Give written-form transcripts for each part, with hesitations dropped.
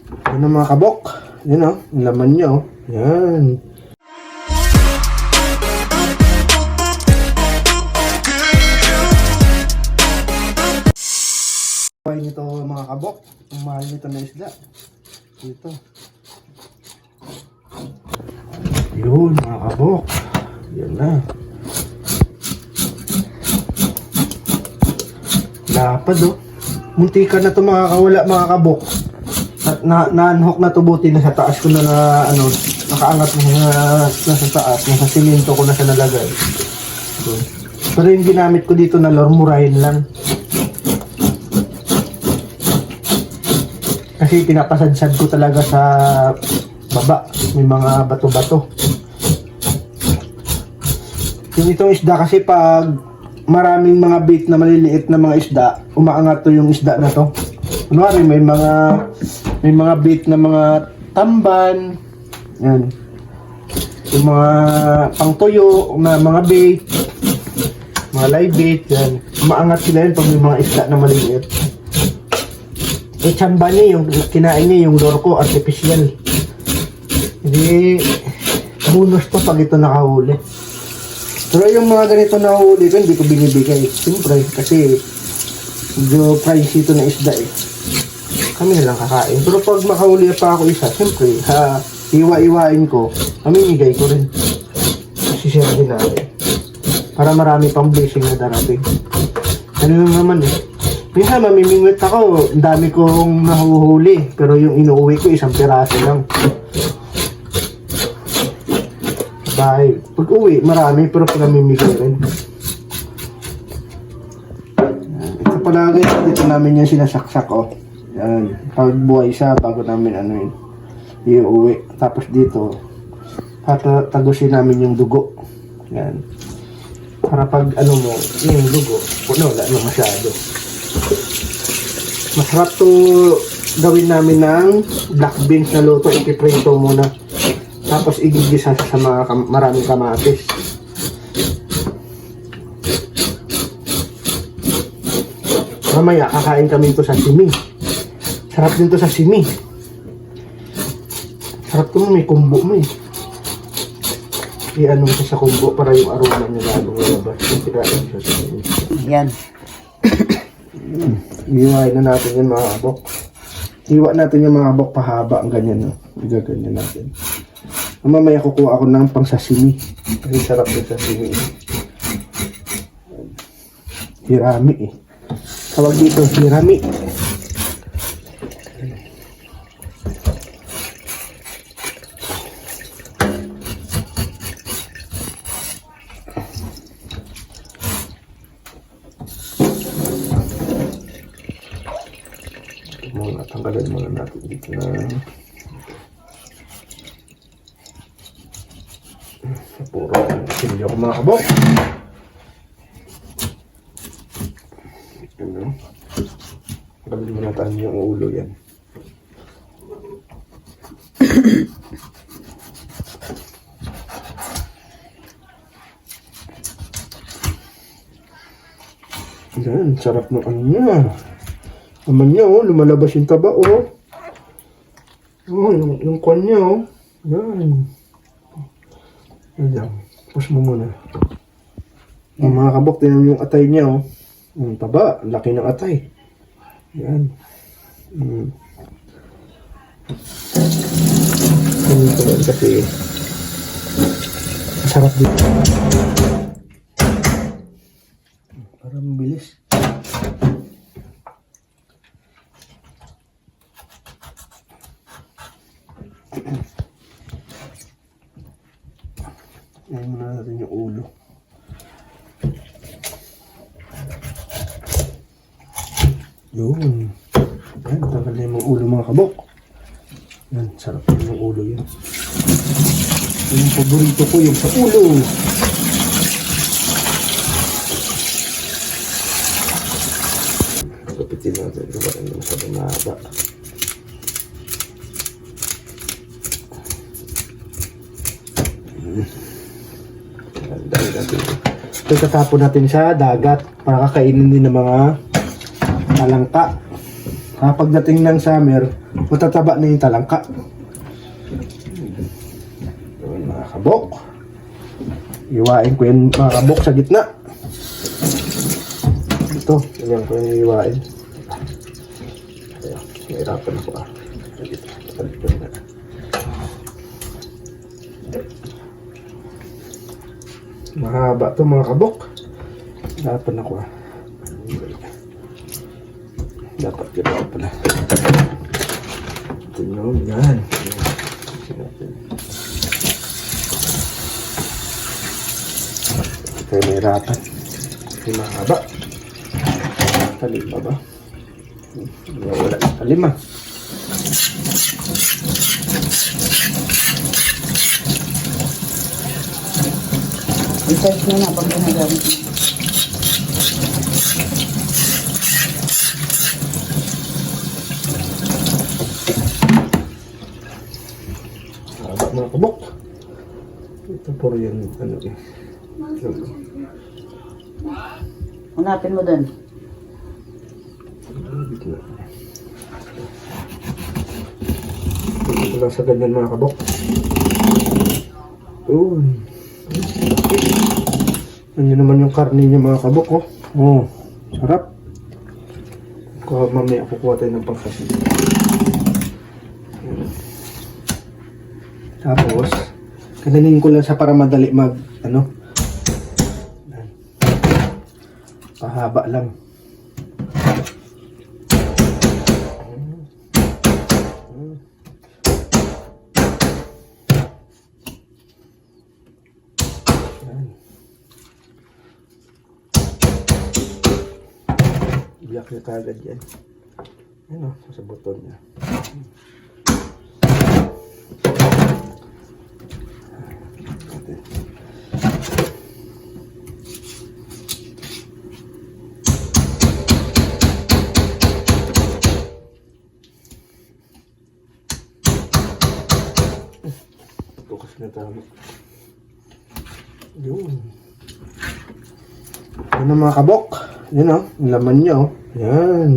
Ano mga kabok? Yan o, laman niya o. Yan. Kuhain nito mga kabok. Ang mahal nito na isda. Ito. Yun mga kabok. Yan na. Lapad o. Muntikan na ito makakawala mga kabok. At na-unhook na to, buti na sa taas ko na nakaangat na nasa taas, nasa simento ko na siya nalagay. So, pero yung ginamit ko dito na lormurahin lang. Kasi pinapasadsad ko talaga sa baba, may mga bato-bato. Yung itong isda kasi pag maraming mga bait na maliliit na mga isda, umaangat to yung isda na to. Kunwari may mga bait na mga tamban, yan. Yung mga pangtuyo na mga bait, mga live bait, yan. Umaangat sila yun pag may mga isda na maliliit. Tsamba niya yung kinain niya yung lorko, artificial. Hindi, bonus to pag ito nakahuli. Pero yung mga ganito nakahuli ko, hindi ko binibigay. Siyempre, kasi medyo pricey ito na isda eh. Kami na lang kakain. Pero pag makahuli pa ako isa, siyempre, iwa-iwain ko, mamimigay ko rin. Kasi siya din natin. Para marami pang blessing na darating. Ano lang naman eh. Minsan mamimingwit ako, ang dami kong nahuhuli. Pero yung inuuwi ko, isang piraso lang. Bye. Pag uwi, marami, pero pag namimigay rin. Ito pala guys, dito namin yung sinasaksak oh. Yan. Pag buhay siya, bago namin iuwi. Tapos dito, tagusin namin yung dugo. Yan. Para pag yung dugo, wala na masyado. Masarap to gawin namin ng black beans na luto. Ipiprito muna. Tapos igigisa sa maraming kamatis. Mamaya kakain kami ito sa simi. Sarap din to sa simi. Sarap to, may kumbo mo eh. I-ano mo sa kumbo para yung aroma niya lalong lalabas. Yan. Iiwain na natin yung mga abok. Iwa natin yung mga abok pahaba ang ganyan. No? Igaganyan natin. Mamaya kukuha ako ng pang sashimi. Kasi sarap yung sashimi. Hirami eh. Tawag dito, hirami. Tanggalin muna natin dito na puro silyo ko mga kabok. Tanggalin muna tayo yung ulo yan. Yan, sarap ng niya. Naman niya, lumalabas yung taba, yung kwan niya, Yan. Yan lang. Push mo muna. Ang mga kabok, tinan yung atay niya, Yung taba, laki ng atay. Yan. Ito lang kasi masarap dito. Para mabilis. Ayan muna natin yung ulo. Yun. Ayan, tanggal na yung ulo mga kabok. Yan, sarap yung ulo yan. Yung paborito ko yung sa ulo. Kapitin natin. Gawain naman sa banaba. Ito tatapon natin sa dagat para kakainin din ng mga talangka. Pagdating ng summer, matataba na yung talangka. Yun, mga kabok. Iwain ko yung mga kabok sa gitna. Ito, ganyan ko yung iwain. Ayan, nahirapan ako sa gitna. Palitan na. Mahaba to mga kabok. Nahirapan ako Dapat ganito pala. Ito yun, yan. Ito yung mahirapan. Ito yung mahaba. Talima ba? Wala yung talima. I-search mo na pag ginagamit mo. Mahaba mga kabok. Ito po rin ano eh. Hanapin mo dun. Ito lang sa ganyan mga kabok. Uy. Ano naman yung karne niya mga kabok oh. Oh, sarap. Mamaya kukuha tayo ng pangkasin. Tapos, kananin ko lang sa para madali mag, ano, pahaba lang. Iyak niya kagad yan. Ano, sa buton niya. Ito kasi na tama. Yun. Ano mga kabok? Yan o, yung laman niya o. Yan.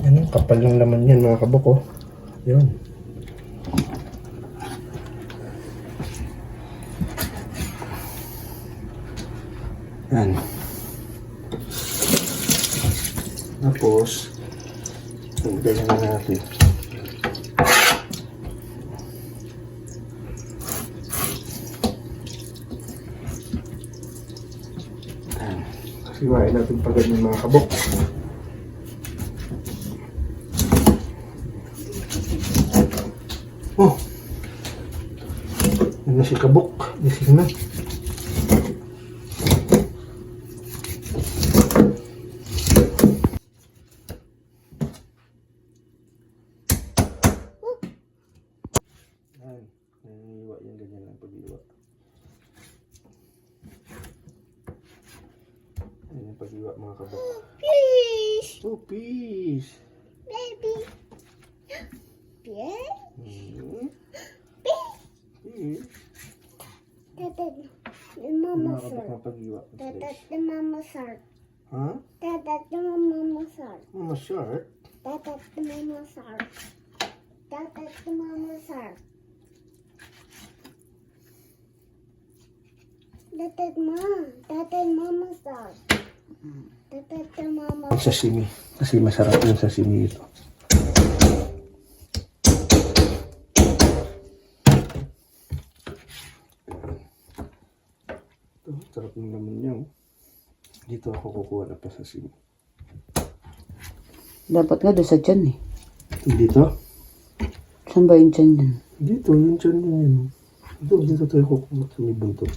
Yan o, kapal yung laman yan mga kabok o. Yan. Yan. Tapos, ganyan na natin. Siwain natin pa ganyan mga kabok. Oh! Yan na si kabok. Gising na. Yan. Nangiwa yan ganyan lang pag-iwa. Yan yung pag-iwa mga kabok. Fish, Oh, peace! baby. Yeah. Peace! Tata, the Mga mama kabok sir. ng pag-iwa. Tata, the mama sir. Ha? Tata, the mama sir. Mama short? Tata, the mama sir. Tata, the mama sir. Tata, mama sir. Tata, the mama. Ang sashimi. Kasi masarap yung sashimi ito. Ito, sarap ng laman niya. Oh. Dito ako kukuha na pa sashimi. Dapat nga doon sa dyan eh. Dito? Saan ba yung dyan yan? Dito, yung dyan niya yun. Dito tayo kukuha sa may buntot.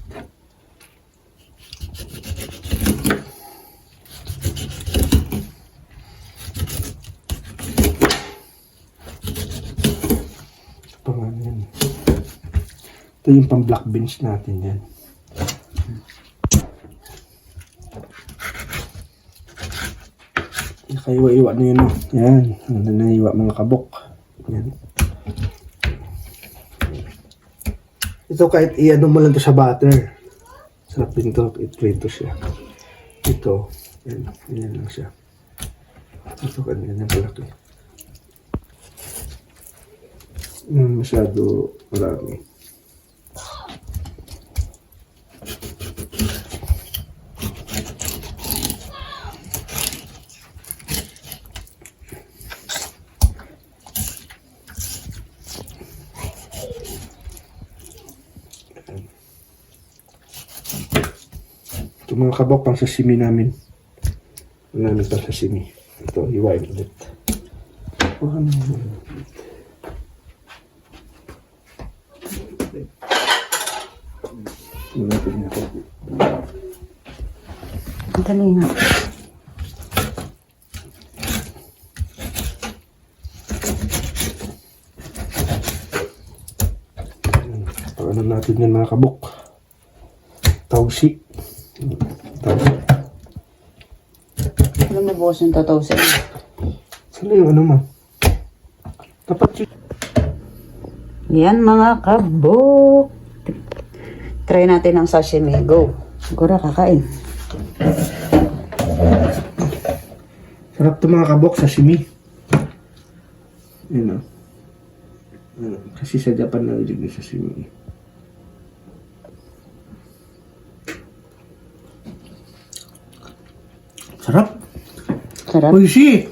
Ito pa nga yan. Ito yung pang black beans natin yan. Nakaiwa-iwa na yun. Oh. Yan. Naiwa mga kabok. Yan. Ito kahit i-ano mo lang to sa butter. Sarap din to. I-prito siya. Ito. Yan. Yan lang siya. Ito kanina ng palaki. Masyado marami. Ito mga kabok pang sashimi namin. Namin pang sashimi. Ito, hiwain ulit. Ang dali nga. Paano natin yan mga kabok? Tausi. Tausi. Alam mo bukas yung totoo sa'yo. Saan yung ano mo? Dapat yun. Yan mga kabok. Try natin ang sashimi. Go. Siguro kakain. Sarap to mga kabok, sashimi. Yun o. Kasi sa Japan nalilig na sashimi. Sarap. Sarap. Oishi!